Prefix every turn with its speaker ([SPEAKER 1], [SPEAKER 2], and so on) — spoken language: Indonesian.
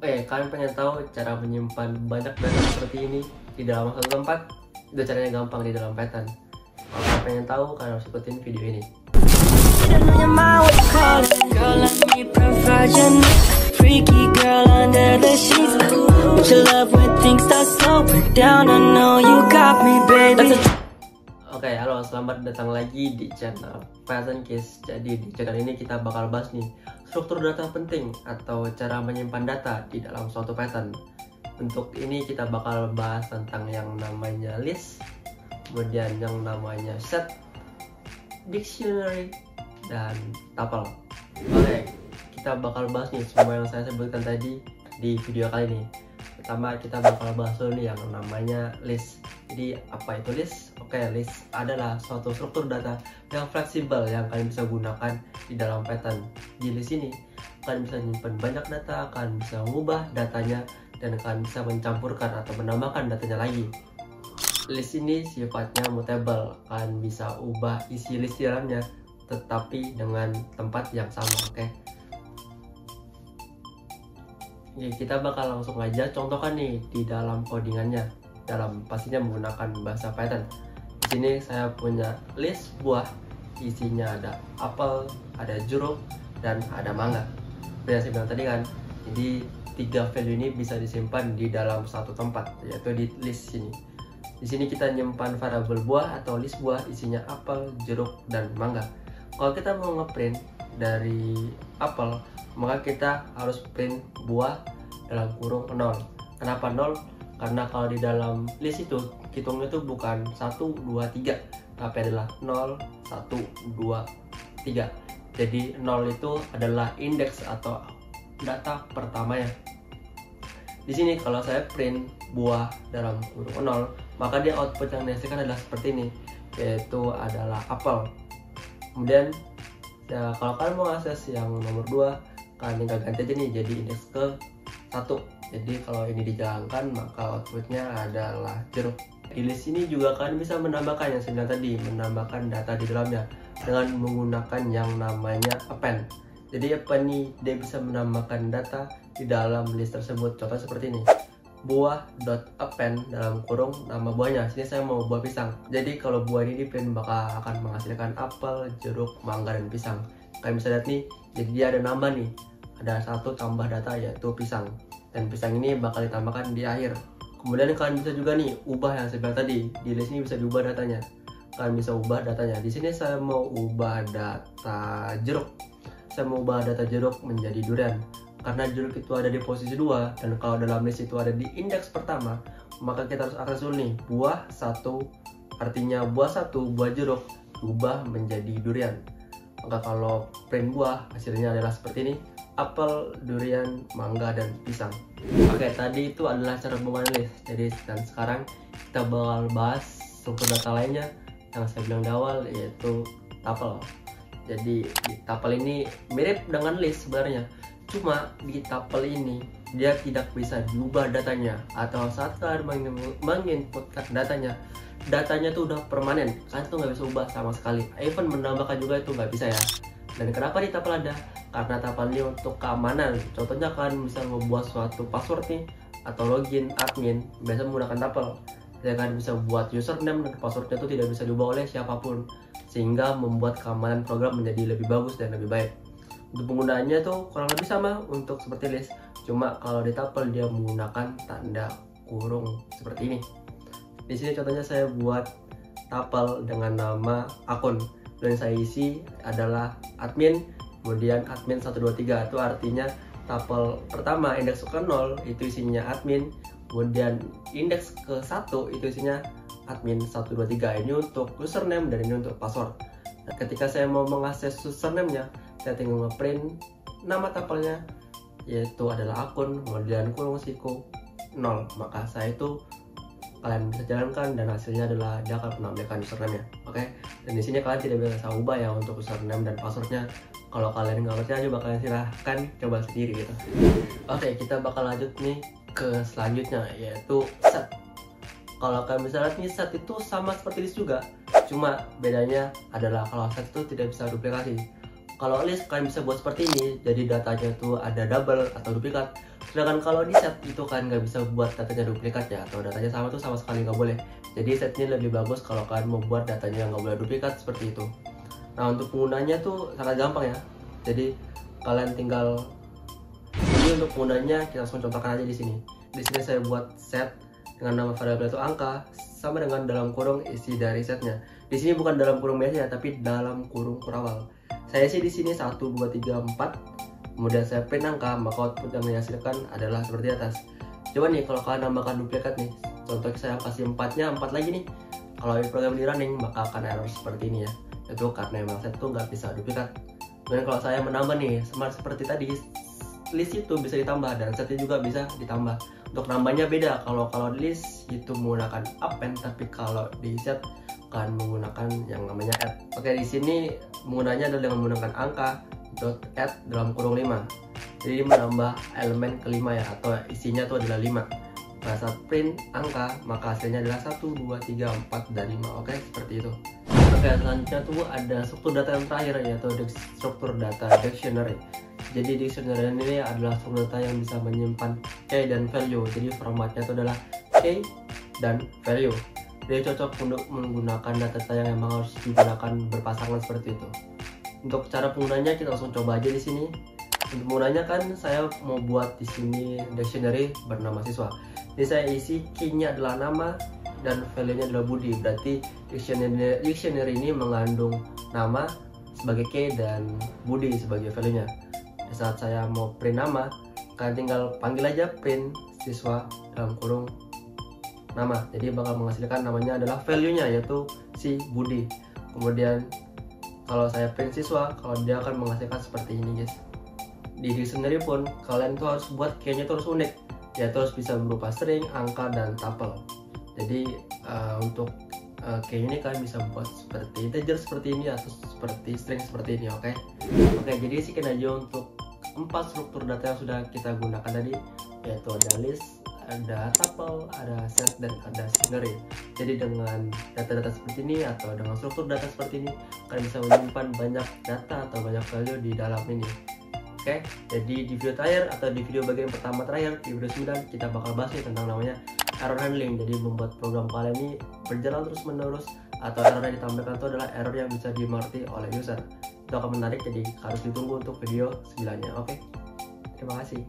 [SPEAKER 1] Kalian pengen tahu cara menyimpan banyak data seperti ini di dalam satu tempat? Itu caranya gampang di dalam Python. Kalau kalian pengen tahu, kalian harus ikutin video ini. Halo, selamat datang lagi di channel Python Case. Jadi di channel ini kita bakal bahas nih struktur data penting atau cara menyimpan data di dalam suatu Python. Untuk ini kita bakal bahas tentang yang namanya list, kemudian yang namanya set, dictionary, dan tuple. Kita bakal bahas nih semua yang saya sebutkan tadi di video kali ini. Pertama kita bakal bahas dulu nih yang namanya list. Jadi apa itu list? List adalah suatu struktur data yang fleksibel yang kalian bisa gunakan di dalam Python. Di list ini kalian bisa menyimpan banyak data, kalian bisa mengubah datanya, dan kalian bisa mencampurkan atau menambahkan datanya lagi. List ini sifatnya mutable, kalian bisa ubah isi list di dalamnya tetapi dengan tempat yang sama. Kita bakal langsung aja contohkan nih di dalam codingannya, pastinya menggunakan bahasa Python. Di sini saya punya list buah, isinya ada apel, ada jeruk, dan ada mangga. Seperti yang saya bilang tadi kan, jadi 3 value ini bisa disimpan di dalam satu tempat, yaitu di list sini. Di sini kita nyimpan variabel buah atau list buah, isinya apel, jeruk, dan mangga. Kalau kita mau ngeprint dari apel, maka kita harus print buah dalam kurung 0. Kenapa 0? Karena kalau di dalam list itu hitungnya itu bukan 1, 2, 3, tapi adalah 0, 1, 2, 3. Jadi 0 itu adalah indeks atau data pertamanya. Di sini kalau saya print buah dalam kurung 0, maka dia output yang dihasilkan adalah seperti ini, yaitu adalah apel. Kemudian ya, kalau kalian mau akses yang nomor 2, kalian tinggal ganti aja nih jadi indeks ke 1. Jadi kalau ini dijalankan maka outputnya adalah jeruk. Di list ini juga kalian bisa menambahkan yang saya bilang tadi, menambahkan data di dalamnya dengan menggunakan yang namanya append. Jadi append ini dia bisa menambahkan data di dalam list tersebut. Contoh seperti ini, buah.append dalam kurung nama buahnya. Sini saya mau buah pisang. Jadi kalau buah ini di print maka akan menghasilkan apel, jeruk, mangga, dan pisang. Kalian bisa lihat nih, jadi dia ada nambah nih, ada satu tambah data yaitu pisang, dan pisang ini bakal ditambahkan di akhir. Kemudian kalian bisa juga nih ubah yang saya bilang tadi, di list ini bisa diubah datanya. Kalian bisa ubah datanya. Di sini saya mau ubah data jeruk. Saya mau ubah data jeruk menjadi durian. Karena jeruk itu ada di posisi 2, dan kalau dalam list itu ada di indeks pertama, maka kita harus akses dulu nih, buah 1, artinya buah 1, buah jeruk, diubah menjadi durian. Maka kalau print buah, hasilnya adalah seperti ini, apel, durian, mangga, dan pisang. Tadi itu adalah cara pembuatan list. Jadi dan sekarang kita bakal bahas struktur data lainnya yang saya bilang di awal, yaitu tuple. Jadi di tuple ini mirip dengan list sebenarnya, cuma di tuple ini dia tidak bisa diubah datanya, atau saat kalian menginputkan datanya tuh udah permanen, kalian tuh nggak bisa ubah sama sekali. Even menambahkan juga itu nggak bisa ya. Dan kenapa di tuple ada? Karena tuple ini untuk keamanan. Contohnya kalian bisa membuat suatu password nih, atau login admin, biasa menggunakan tuple. Jadi kalian bisa buat username dan passwordnya itu tidak bisa diubah oleh siapapun, sehingga membuat keamanan program menjadi lebih bagus dan lebih baik. Untuk penggunaannya tuh kurang lebih sama untuk seperti list, cuma kalau di tuple dia menggunakan tanda kurung seperti ini. Di sini contohnya saya buat tuple dengan nama akun, dan saya isi adalah admin, kemudian admin 123, itu artinya tuple pertama indeks ke 0 itu isinya admin, kemudian indeks ke 1 itu isinya admin 123. Ini untuk username dan ini untuk password. Nah, ketika saya mau mengakses username-nya, saya tinggal ngeprint nama tuple-nya, yaitu adalah akun, kemudian kurung siku 0. Maka saya itu kalian bisa jalankan dan hasilnya adalah dia akan menampilkan username-nya. Dan di sini kalian tidak bisa ubah ya untuk username dan passwordnya. Kalau kalian nggak ngerti aja, kalian silahkan coba sendiri gitu. Kita bakal lanjut nih ke selanjutnya, yaitu set. Kalau kalian bisa lihat nih, set itu sama seperti list juga, cuma bedanya adalah kalau set itu tidak bisa duplikasi. Kalau list kalian bisa buat seperti ini, jadi datanya itu ada double atau duplikat. Sedangkan kalau di set itu kan nggak bisa buat datanya duplikat ya, atau datanya sama tuh sama sekali nggak boleh. Jadi set ini lebih bagus kalau kalian mau buat datanya yang nggak boleh duplikat seperti itu. Nah untuk penggunanya tuh sangat gampang ya. Jadi kalian tinggal, ini untuk penggunanya kita langsung contohkan aja di sini. Di sini saya buat set dengan nama variabel itu angka sama dengan dalam kurung isi dari setnya. Di sini bukan dalam kurung biasa ya, tapi dalam kurung kurawal. Saya sih di sini 1, 2, 3, 4. Kemudian saya print angka, maka output yang dihasilkan adalah seperti atas. Coba nih kalau kalian nambahkan duplikat nih, contoh saya kasih 4-nya 4 lagi nih. Kalau program di running maka akan error seperti ini ya. Itu karena memang set itu nggak bisa duplikat. Dan kalau saya menambah nih, seperti tadi, list itu bisa ditambah dan setnya juga bisa ditambah. Untuk nambahnya beda, kalau di list itu menggunakan append, tapi kalau di set akan menggunakan yang namanya add. Oke, di sini menggunakannya adalah dengan menggunakan angka .add dalam kurung 5. Jadi menambah elemen kelima ya, atau isinya itu adalah 5. Nah saat print angka maka hasilnya adalah 1, 2, 3, 4, dan 5. Oke, seperti itu. Oke, selanjutnya tuh ada struktur data yang terakhir, yaitu struktur data dictionary. Jadi dictionary ini adalah struktur data yang bisa menyimpan key dan value. Jadi formatnya itu adalah key dan value. Dia cocok untuk menggunakan data yang memang harus digunakan berpasangan seperti itu. Untuk cara penggunanya kita langsung coba aja di sini. Untuk penggunanya kan saya mau buat di sini dictionary bernama siswa. Jadi saya isi key-nya adalah nama dan value-nya adalah Budi. Berarti dictionary ini mengandung nama sebagai key dan Budi sebagai value-nya. Saat saya mau print nama, kalian tinggal panggil aja print siswa dalam kurung nama. Jadi bakal menghasilkan namanya adalah value-nya, yaitu si Budi. Kemudian kalau saya print siswa, kalau dia akan menghasilkan seperti ini guys. Di dictionary pun kalian tuh harus buat key-nya tuh harus unik, yaitu harus bisa berupa string, angka, dan tuple. Jadi untuk key ini kalian bisa buat seperti integer seperti ini atau seperti string seperti ini. Oke, jadi sekian aja untuk 4 struktur data yang sudah kita gunakan tadi, yaitu ada list, ada tuple, ada set, dan ada dictionary. Jadi dengan data-data seperti ini atau dengan struktur data seperti ini, kalian bisa menyimpan banyak data atau banyak value di dalam ini. Oke, jadi di video terakhir atau di video bagian pertama terakhir, di video 9 kita bakal bahas tentang namanya error handling. Jadi membuat program kalian ini berjalan terus menerus, atau error yang ditampilkan itu adalah error yang bisa dimengerti oleh user. Itu akan menarik, jadi harus ditunggu untuk video 9-nya. Oke, terima kasih.